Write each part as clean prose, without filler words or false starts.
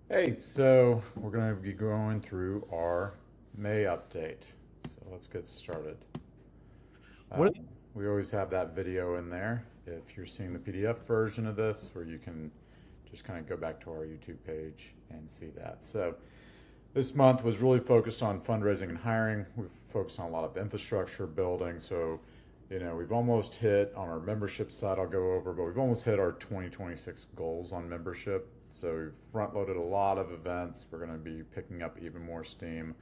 Hey, so we're going to be going through our May update. So let's get started. What? Um, we always have that video in there if you're seeing the PDF version of this, where you can just kind of go back to our YouTube page and see that. So this month was really focused on fundraising and hiring. We've focused on a lot of infrastructure building. So, we've almost hit on our membership side, I'll go over, but we've almost hit our 2026 goals on membership. So we've front loaded a lot of events. We're going to be picking up even more steam.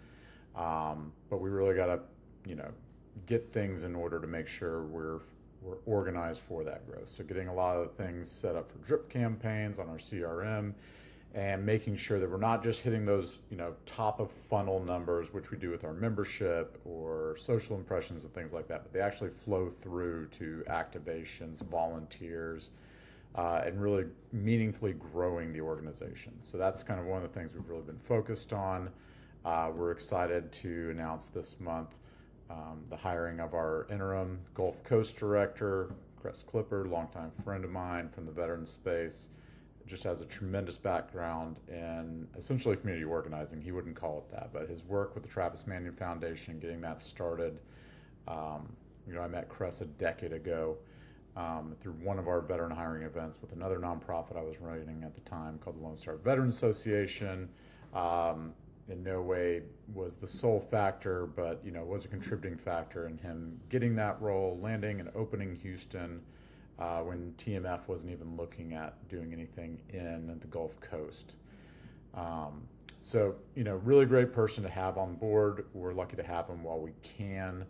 But we really got to, you know, get things in order to make sure we're organized for that growth. So getting a lot of the things set up for drip campaigns on our CRM and making sure that we're not just hitting those, top of funnel numbers, which we do with our membership or social impressions and things like that, but they actually flow through to activations, volunteers, and really meaningfully growing the organization. So that's kind of one of the things we've really been focused on. We're excited to announce this month the hiring of our interim Gulf Coast Director, Cress Clippard, longtime friend of mine from the veteran space. Just has a tremendous background in essentially community organizing. He wouldn't call it that, but his work with the Travis Manion Foundation, getting that started. Um, I met Cress a decade ago through one of our veteran hiring events with another nonprofit I was running at the time called the Lone Star Veteran Association. Um, in no way was the sole factor, but was a contributing factor in him getting that role, landing and opening Houston when TMF wasn't even looking at doing anything in the Gulf Coast. Um, really great person to have on board. We're lucky to have him while we can.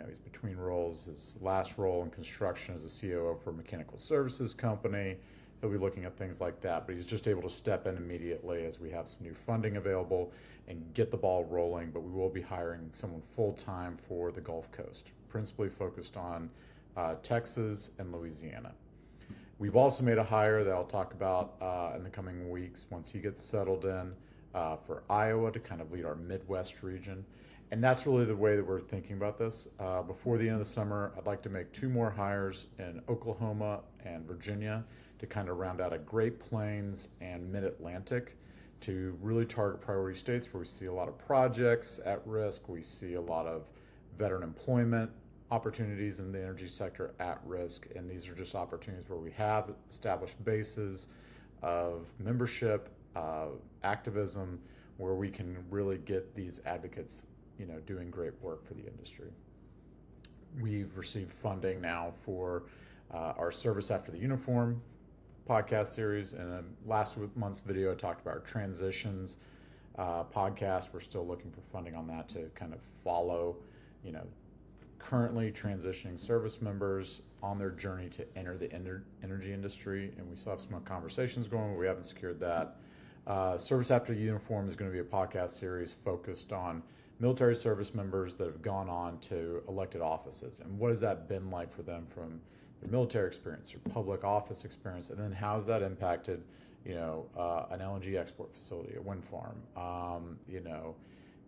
He's between roles. His last role in construction as a COO for a mechanical services company. He'll be looking at things like that, but he's just able to step in immediately as we have some new funding available and get the ball rolling. But we will be hiring someone full time for the Gulf Coast, principally focused on Texas and Louisiana. We've also made a hire that I'll talk about in the coming weeks once he gets settled in for Iowa to kind of lead our Midwest region. And that's really the way that we're thinking about this. Before the end of the summer, I'd like to make two more hires in Oklahoma and Virginia to kind of round out a Great Plains and Mid Atlantic to really target priority states where we see a lot of projects at risk. We see a lot of veteran employment opportunities in the energy sector at risk. And these are just opportunities where we have established bases of membership, activism, where we can really get these advocates, doing great work for the industry. We've received funding now for our Service After the Uniform podcast series. And last month's video, I talked about our transitions podcast. We're still looking for funding on that to kind of follow, you know, currently transitioning service members on their journey to enter the energy industry. And we still have some conversations going, but we haven't secured that. Service After Uniform is going to be a podcast series focused on military service members that have gone on to elected offices and what has that been like for them from their military experience, their public office experience, and then how has that impacted, an LNG export facility, a wind farm,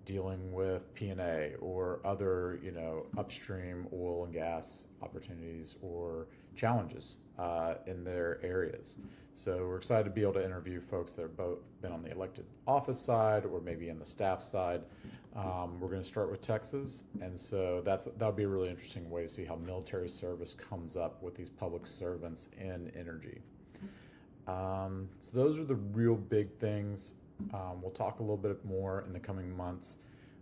dealing with P&A or other, upstream oil and gas opportunities or challenges in their areas. So we're excited to be able to interview folks that have both been on the elected office side or maybe in the staff side. We're going to start with Texas, and so that'll be a really interesting way to see how military service comes up with these public servants in energy. So those are the real big things. We'll talk a little bit more in the coming months.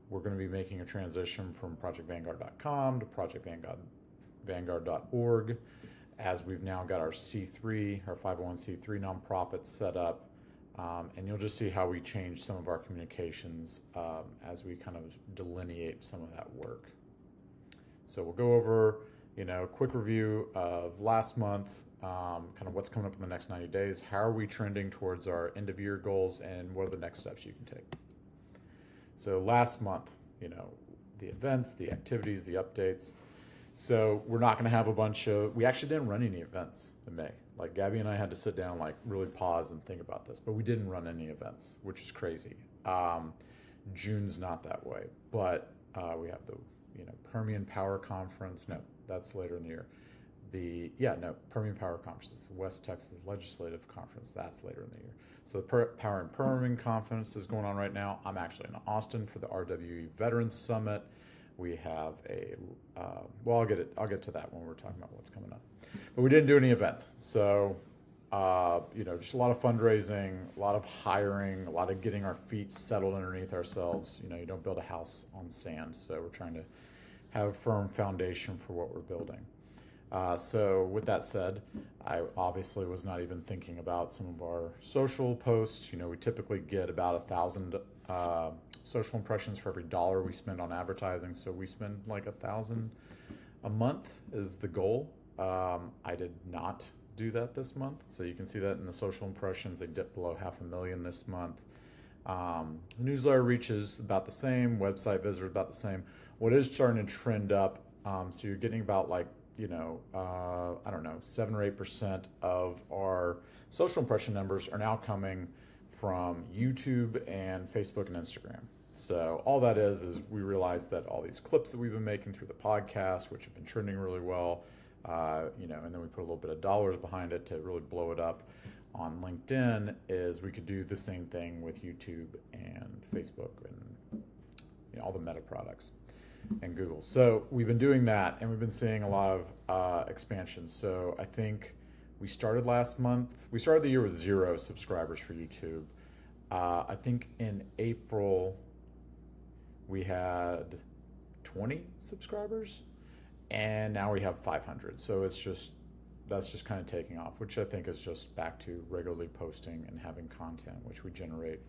We're going to be making a transition from projectvanguard.com to projectvanguard.org as we've now got our C3, our 501c3 nonprofit set up. And you'll just see how we change some of our communications as we kind of delineate some of that work. So we'll go over, a quick review of last month, kind of what's coming up in the next 90 days. How are we trending towards our end of year goals, and what are the next steps you can take? So last month, the events, the activities, the updates. So we're not going to have a bunch of. We actually didn't run any events in May. Like Gabby and I had to sit down, like really pause and think about this. But we didn't run any events, which is crazy. June's not that way, but we have the Permian Power Conference. No, that's later in the year. Permian Power Conference. It's the West Texas Legislative Conference. That's later in the year. So the Power and Permian Conference is going on right now. I'm actually in Austin for the RWE Veterans Summit. We have I'll get to that when we're talking about what's coming up. But we didn't do any events. So, just a lot of fundraising, a lot of hiring, a lot of getting our feet settled underneath ourselves. You don't build a house on sand. So we're trying to have a firm foundation for what we're building. So with that said, I obviously was not even thinking about some of our social posts. We typically get about 1,000 social impressions for every dollar we spend on advertising. So we spend like 1,000 a month is the goal. I did not do that this month. So you can see that in the social impressions. They dipped below 500,000 this month. Newsletter reaches about the same. Website visitors about the same. What is starting to trend up, so you're getting about 7 or 8% of our social impression numbers are now coming from YouTube and Facebook and Instagram. So all that is we realize that all these clips that we've been making through the podcast, which have been trending really well, and then we put a little bit of dollars behind it to really blow it up on LinkedIn, is we could do the same thing with YouTube and Facebook and all the Meta products and Google. So we've been doing that, and we've been seeing a lot of expansion. So I think we started the year with 0 subscribers for YouTube. I think in April we had 20 subscribers, and now we have 500. So that's just kind of taking off, which I think is just back to regularly posting and having content, which we generate.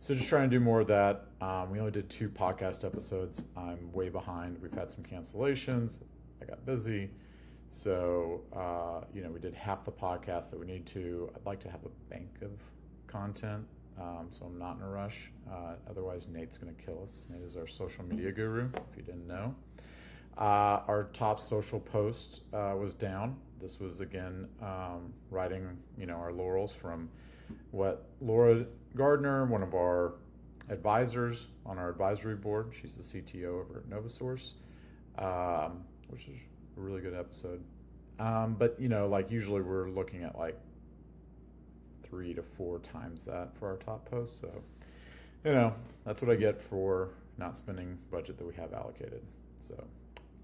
So just trying to do more of that. We only did 2 podcast episodes. I'm way behind. We've had some cancellations. I got busy. So, we did half the podcast that we need to. I'd like to have a bank of content, so I'm not in a rush. Otherwise, Nate's going to kill us. Nate is our social media guru, if you didn't know. Our top social post was down. This was, again, riding, our laurels from what Laura Gardner, one of our advisors on our advisory board, she's the CTO over at NovaSource, which is a really good episode. But, usually we're looking at 3 to 4 times that for our top posts. So, that's what I get for not spending budget that we have allocated. So,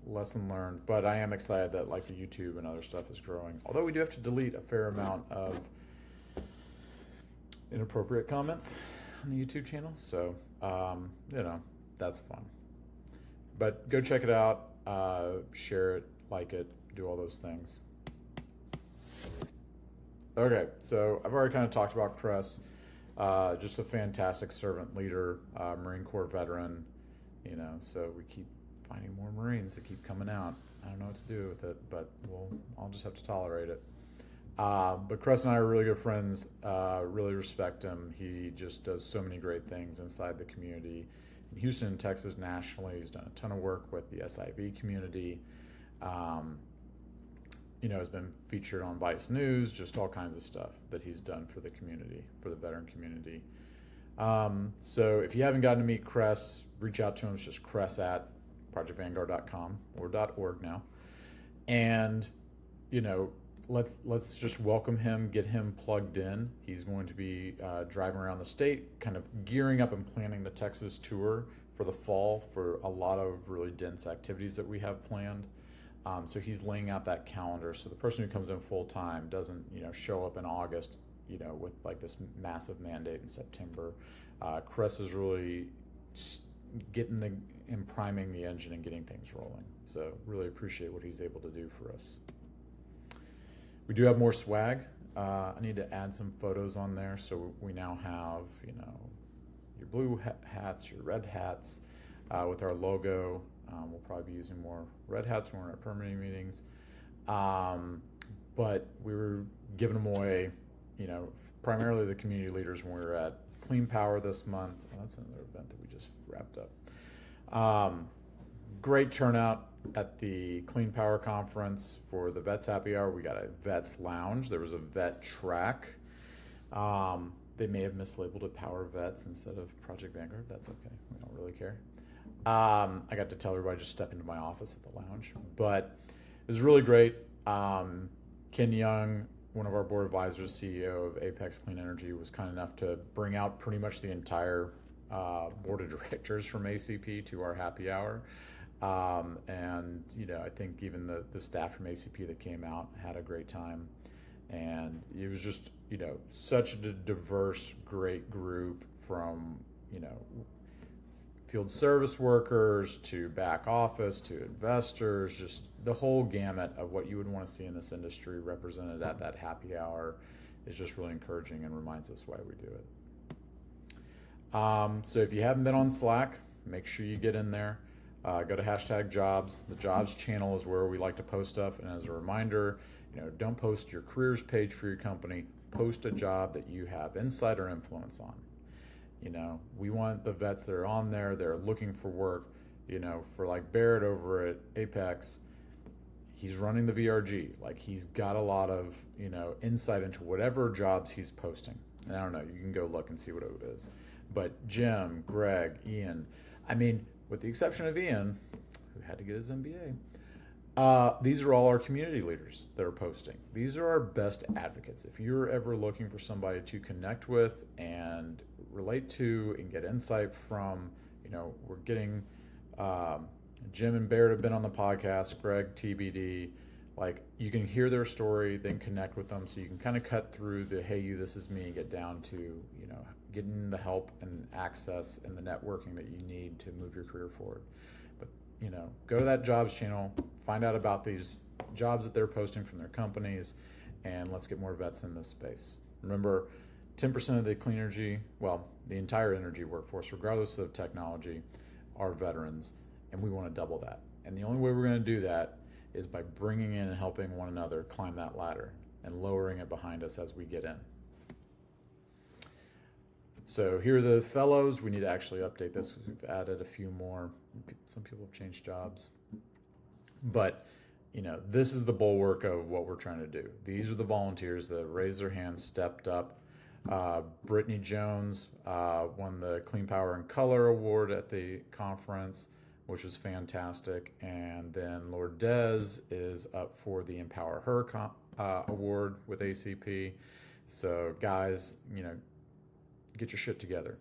lesson learned. But I am excited that the YouTube and other stuff is growing. Although we do have to delete a fair amount of inappropriate comments on the YouTube channel. So, that's fun. But go check it out, share it, like it, do all those things. Okay, so I've already kind of talked about Cress. Just a fantastic servant leader, Marine Corps veteran, so we keep finding more Marines to keep coming out. I don't know what to do with it, but I'll just have to tolerate it. But Cress and I are really good friends, really respect him. He just does so many great things inside the community. In Houston and Texas nationally, he's done a ton of work with the SIV community. Has been featured on Vice News, just all kinds of stuff that he's done for the community, for the veteran community. So if you haven't gotten to meet Cress, reach out to him. It's just Cress at projectvanguard.com or .org now. And, let's just welcome him, get him plugged in. He's going to be driving around the state, kind of gearing up and planning the Texas tour for the fall for a lot of really dense activities that we have planned. So he's laying out that calendar. So the person who comes in full time doesn't, show up in August, with this massive mandate in September. Cress is really priming the engine and getting things rolling. So really appreciate what he's able to do for us. We do have more swag. I need to add some photos on there. So we now have, your blue hats, your red hats with our logo. We'll probably be using more red hats when we're at permitting meetings. But we were giving them away, primarily the community leaders when we were at Clean Power this month. Oh, that's another event that we just wrapped up. Great turnout at the Clean Power Conference for the Vets Happy Hour. We got a Vets Lounge. There was a vet track. They may have mislabeled it Power Vets instead of Project Vanguard. That's okay. We don't really care. I got to tell everybody just step into my office at the lounge. But it was really great. Ken Young, one of our board advisors, CEO of Apex Clean Energy, was kind enough to bring out pretty much the entire board of directors from ACP to our happy hour. And, I think even the staff from ACP that came out had a great time. And it was just, such a diverse, great group from, field service workers to back office to investors, just the whole gamut of what you would want to see in this industry represented at that happy hour is just really encouraging and reminds us why we do it. So if you haven't been on Slack, make sure you get in there. Go to #jobs. The jobs channel is where we like to post stuff. And as a reminder, don't post your careers page for your company. Post a job that you have insight or influence on. We want the vets that are on there, they're looking for work, for like Barrett over at Apex, he's running the VRG. Like he's got a lot of, insight into whatever jobs he's posting. And I don't know, you can go look and see what it is. But Jim, Greg, Ian, with the exception of Ian, who had to get his MBA, these are all our community leaders that are posting. These are our best advocates. If you're ever looking for somebody to connect with and relate to and get insight from, we're getting Jim and Barrett have been on the podcast, Greg, TBD. Like you can hear their story, then connect with them so you can kind of cut through the hey you, this is me, and get down to, getting the help and access and the networking that you need to move your career forward. But, go to that jobs channel, find out about these jobs that they're posting from their companies, and let's get more vets in this space. Remember, 10% of the clean energy, the entire energy workforce, regardless of technology, are veterans, and we want to double that. And the only way we're going to do that is by bringing in and helping one another climb that ladder and lowering it behind us as we get in. So here are the fellows. We need to actually update this because we've added a few more. Some people have changed jobs. But, this is the bulwark of what we're trying to do. These are the volunteers that raised their hands, stepped up. Brittany Jones won the Clean Power and Color Award at the conference, which was fantastic. And then Lord Des is up for the Empower Her Award with ACP. So guys, get your shit together.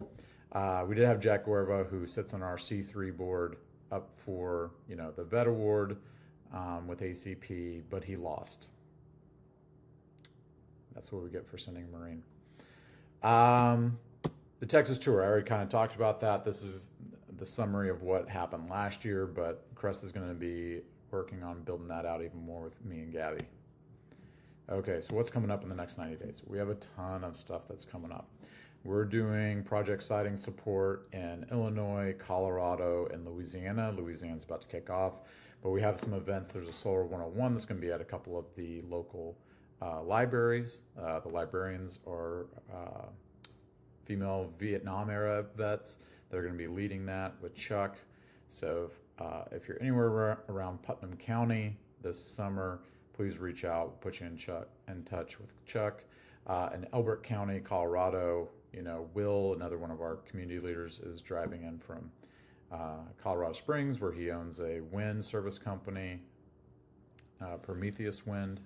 We did have Jack Guerva, who sits on our C3 board, up for the Vet Award with ACP, but he lost. That's what we get for sending a Marine. The Texas tour, I already kind of talked about that. This is the summary of what happened last year, but Cress is going to be working on building that out even more with me and Gabby. Okay, so what's coming up in the next 90 days? We have a ton of stuff that's coming up. We're doing project siting support in Illinois, Colorado, and Louisiana. Louisiana's about to kick off, but we have some events. There's a Solar 101 that's going to be at a couple of the local libraries. The librarians are female Vietnam era vets. They're going to be leading that with Chuck. So if you're anywhere around Putnam County this summer, please reach out. We'll put you in touch with Chuck. In Elbert County, Colorado, Will, another one of our community leaders, is driving in from Colorado Springs, where he owns a wind service company, Prometheus Wind.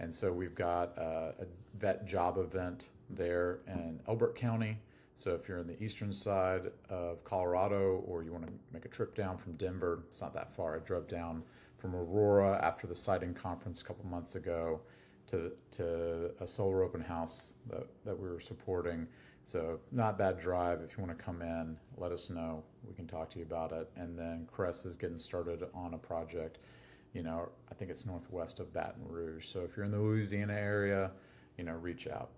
And so we've got a vet job event there in Elbert County. So if you're in the eastern side of Colorado, or you want to make a trip down from Denver, it's not that far. I drove down from Aurora after the siting conference a couple months ago to a solar open house that we were supporting. So not bad drive. If you want to come in, let us know. We can talk to you about it. And then Cress is getting started on a project. I think it's northwest of Baton Rouge. So if you're in the Louisiana area, reach out.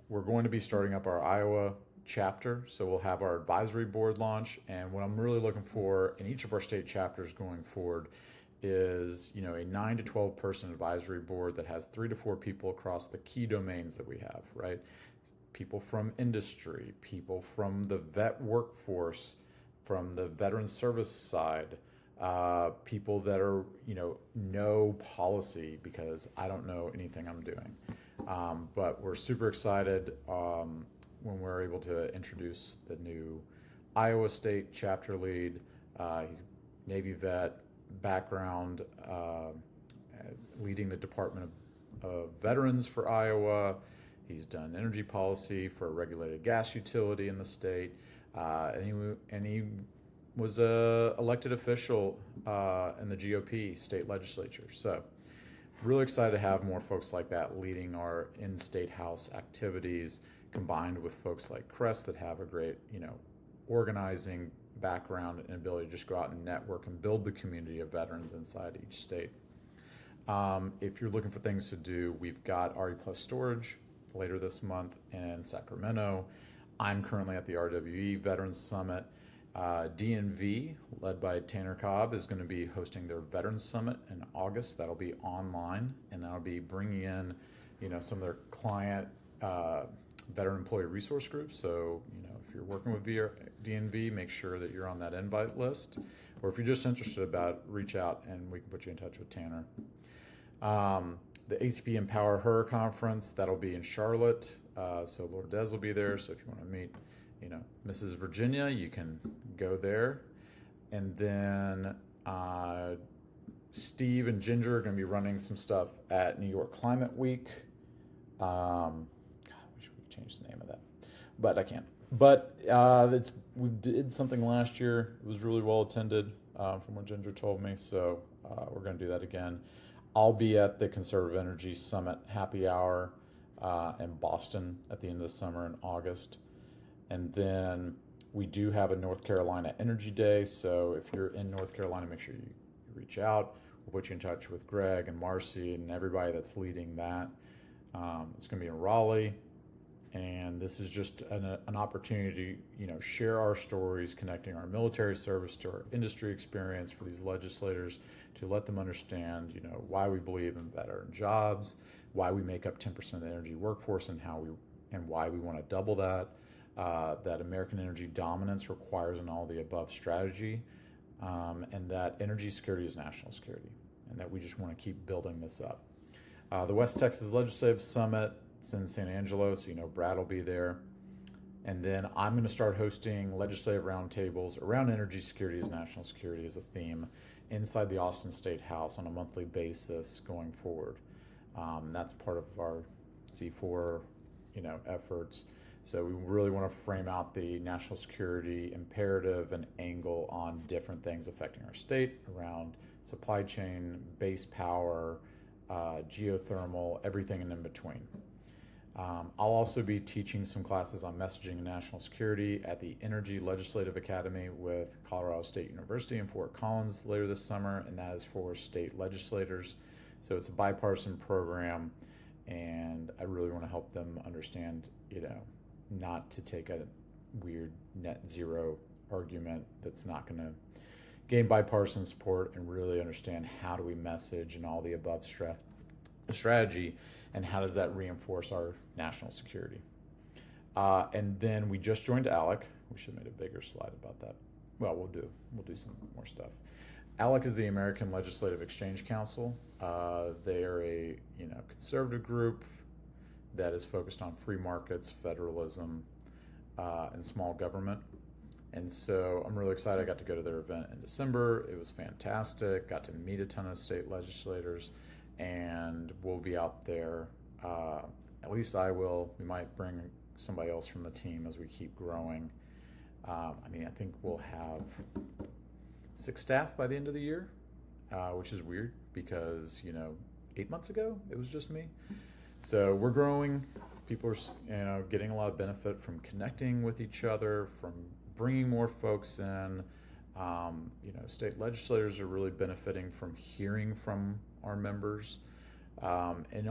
We're going to be starting up our Iowa chapter. So we'll have our advisory board launch. And what I'm really looking for in each of our state chapters going forward is, a 9 to 12 person advisory board that has 3 to 4 people across the key domains that we have, right? People from industry, people from the vet workforce, from the veteran service side, people that are, know policy, because I don't know anything I'm doing. But we're super excited when we're able to introduce the new Iowa State chapter lead. He's Navy vet background, leading the Department of Veterans for Iowa. He's done energy policy for a regulated gas utility in the state, and he was a elected official in the GOP state legislature. So really excited to have more folks like that leading our in-state house activities, combined with folks like Cress that have a great, organizing background and ability to just go out and network and build the community of veterans inside each state. If you're looking for things to do, we've got RE Plus Storage later this month in Sacramento. I'm currently at the RWE Veterans Summit. DNV, led by Tanner Cobb, is going to be hosting their Veterans Summit in August. That'll be online, and that'll be bringing in, some of their client veteran employee resource groups. So, if you're working with DNV, make sure that you're on that invite list. Or if you're just interested about it, reach out and we can put you in touch with Tanner. The ACP Empower Her conference, that'll be in Charlotte. So Lord Des will be there. So if you want to meet, Mrs. Virginia, you can go there. And then Steve and Ginger are going to be running some stuff at New York Climate Week. God, I wish we could change the name of that, but I can't. But we did something last year. It was really well attended, from what Ginger told me. So we're going to do that again. I'll be at the Conservative Energy Summit Happy Hour in Boston at the end of the summer in August. And then we do have a North Carolina Energy Day. So if you're in North Carolina, make sure you reach out. We'll put you in touch with Greg and Marcy and everybody that's leading that. It's going to be in Raleigh. And this is just an opportunity to, share our stories, connecting our military service to our industry experience for these legislators, to let them understand, why we believe in veteran jobs, why we make up 10% of the energy workforce, and why we want to double that. That American energy dominance requires an all-the-above strategy, and that energy security is national security, and that we just want to keep building this up. The West Texas Legislative Summit, it's in San Angelo, so Brad will be there. And then I'm going to start hosting legislative roundtables around energy security as national security as a theme inside the Austin State House on a monthly basis going forward. That's part of our C4, efforts. So we really want to frame out the national security imperative and angle on different things affecting our state around supply chain, base power, geothermal, everything in between. I'll also be teaching some classes on messaging and national security at the Energy Legislative Academy with Colorado State University in Fort Collins later this summer, and that is for state legislators. So it's a bipartisan program, and I really want to help them understand, not to take a weird net zero argument that's not going to gain bipartisan support, and really understand how do we message and all the above strategy, and how does that reinforce our national security. And then we just joined ALEC. We should have made a bigger slide about that. Well, we'll do some more stuff. ALEC is the American Legislative Exchange Council. They are a conservative group that is focused on free markets, federalism, and small government. And so I'm really excited. I got to go to their event in December. It was fantastic. Got to meet a ton of state legislators, and we'll be out there. At least I will. We might bring somebody else from the team as we keep growing. I think we'll have 6 staff by the end of the year, which is weird because, 8 months ago, it was just me. So we're growing. People are, getting a lot of benefit from connecting with each other, from bringing more folks in. State legislators are really benefiting from hearing from our members. And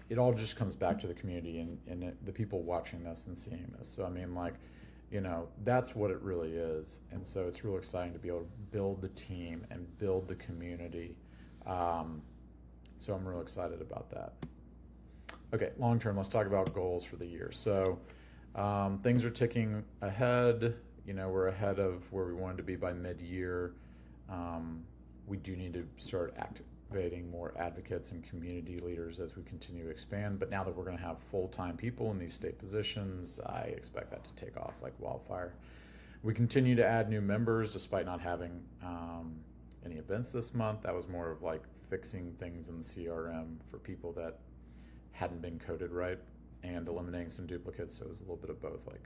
it all just comes back to the community and the people watching this and seeing this. So, that's what it really is. And so it's real exciting to be able to build the team and build the community. So I'm real excited about that. Okay, long term, let's talk about goals for the year. So things are ticking ahead. We're ahead of where we wanted to be by mid-year. We do need to start activating more advocates and community leaders as we continue to expand. But now that we're going to have full-time people in these state positions, I expect that to take off like wildfire. We continue to add new members despite not having any events this month. That was more of like fixing things in the CRM for people that hadn't been coded right and eliminating some duplicates. So it was a little bit of both, like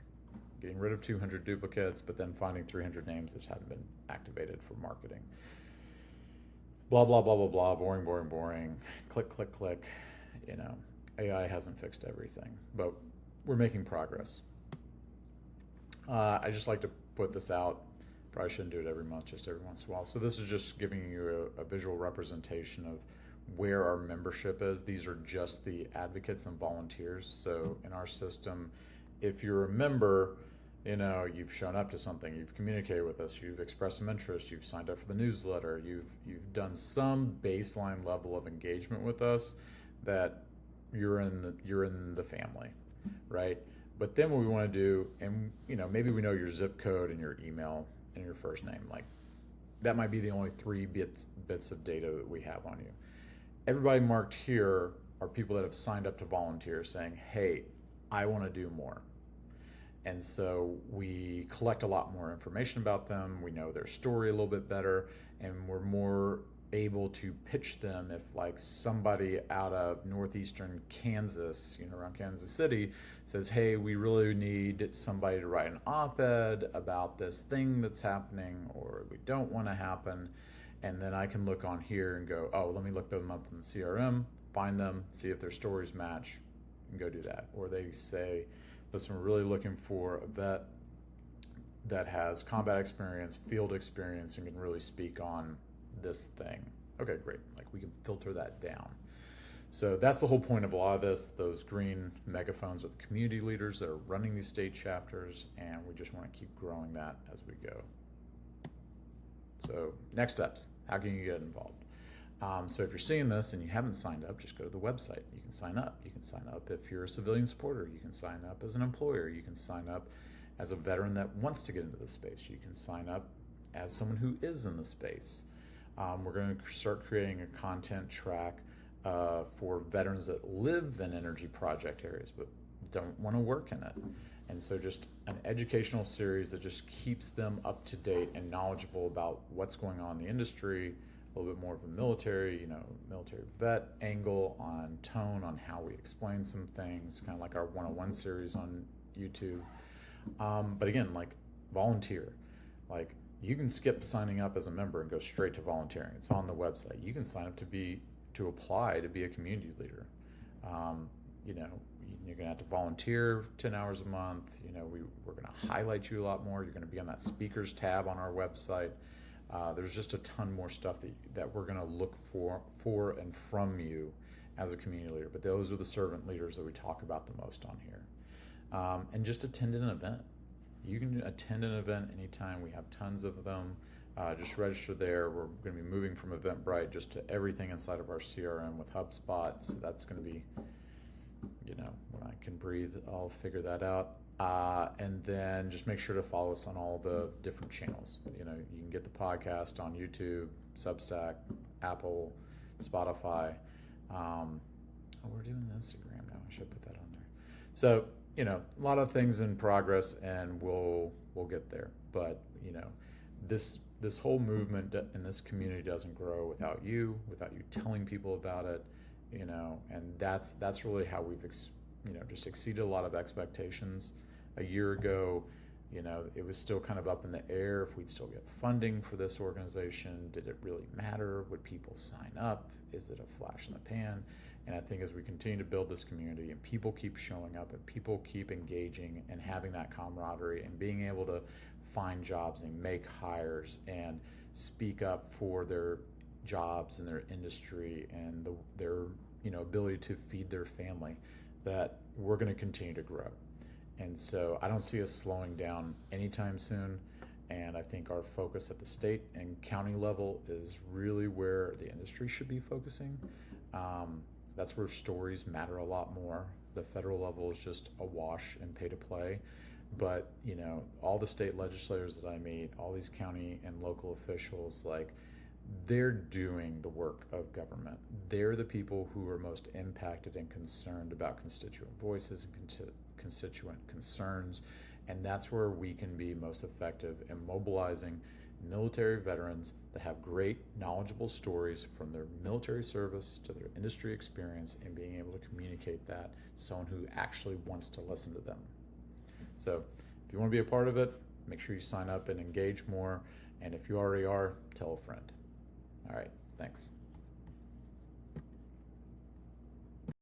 getting rid of 200 duplicates, but then finding 300 names that hadn't been activated for marketing. Blah, blah, blah, blah, blah, boring, boring, boring. Click, click, click. You know, AI hasn't fixed everything, but we're making progress. I just like to put this out. Probably shouldn't do it every month, just every once in a while. So this is just giving you a visual representation of where our membership is. These are just the advocates and volunteers. So in our system, if you're a member, you know, you've shown up to something, you've communicated with us, you've expressed some interest, you've signed up for the newsletter, you've done some baseline level of engagement with us, that you're in the family, right? But then what we want to do, and you know, maybe we know your zip code and your email and your first name, like that might be the only 3 bits of data that we have on you. Everybody marked here are people that have signed up to volunteer saying, hey, I want to do more. And so we collect a lot more information about them. We know their story a little bit better, and we're more able to pitch them if like somebody out of northeastern Kansas, you know, around Kansas City says, hey, we really need somebody to write an op-ed about this thing that's happening or we don't want to happen. And then I can look on here and go, oh, let me look them up in the CRM, find them, see if their stories match, and go do that. Or they say, listen, we're really looking for a vet that has combat experience, field experience, and can really speak on this thing. Okay, great. Like we can filter that down. So that's the whole point of a lot of this. Those green megaphones are the community leaders that are running these state chapters, and we just want to keep growing that as we go. So next steps, how can you get involved? So if you're seeing this and you haven't signed up, just go to the website. You can sign up. You can sign up if you're a civilian supporter. You can sign up as an employer. You can sign up as a veteran that wants to get into the space. You can sign up as someone who is in the space. We're going to start creating a content track for veterans that live in energy project areas but don't want to work in it. And so just an educational series that just keeps them up to date and knowledgeable about what's going on in the industry, a little bit more of a military, military vet angle on tone, on how we explain some things, kind of like our 101 series on YouTube. But again, like volunteer, like you can skip signing up as a member and go straight to volunteering. It's on the website. You can sign up to apply to be a community leader. You're going to have to volunteer 10 hours a month. We're going to highlight you a lot more. You're going to be on that speakers tab on our website. There's just a ton more stuff that we're going to look for and from you as a community leader. But those are the servant leaders that we talk about the most on here. And just attend an event. You can attend an event anytime. We have tons of them. Just register there. We're going to be moving from Eventbrite just to everything inside of our CRM with HubSpot. So that's going to be, when I can breathe, I'll figure that out. And then just make sure to follow us on all the different channels. You can get the podcast on YouTube, Substack, Apple, Spotify. We're doing Instagram now. I should put that on there. So, a lot of things in progress, and we'll get there. But, this whole movement in this community doesn't grow without you telling people about it, and that's really how we've, just exceeded a lot of expectations. A year ago, it was still kind of up in the air if we'd still get funding for this organization. Did it really matter? Would people sign up? Is it a flash in the pan? And I think as we continue to build this community and people keep showing up and people keep engaging and having that camaraderie and being able to find jobs and make hires and speak up for their jobs and their industry and their ability to feed their family, that we're going to continue to grow. And so I don't see us slowing down anytime soon. And I think our focus at the state and county level is really where the industry should be focusing. That's where stories matter a lot more. The federal level is just a wash and pay to play. But, all the state legislators that I meet, all these county and local officials, they're doing the work of government. They're the people who are most impacted and concerned about constituent voices and constituent concerns. And that's where we can be most effective in mobilizing military veterans that have great, knowledgeable stories from their military service to their industry experience, and being able to communicate that to someone who actually wants to listen to them. So if you want to be a part of it, make sure you sign up and engage more. And if you already are, tell a friend. All right, thanks.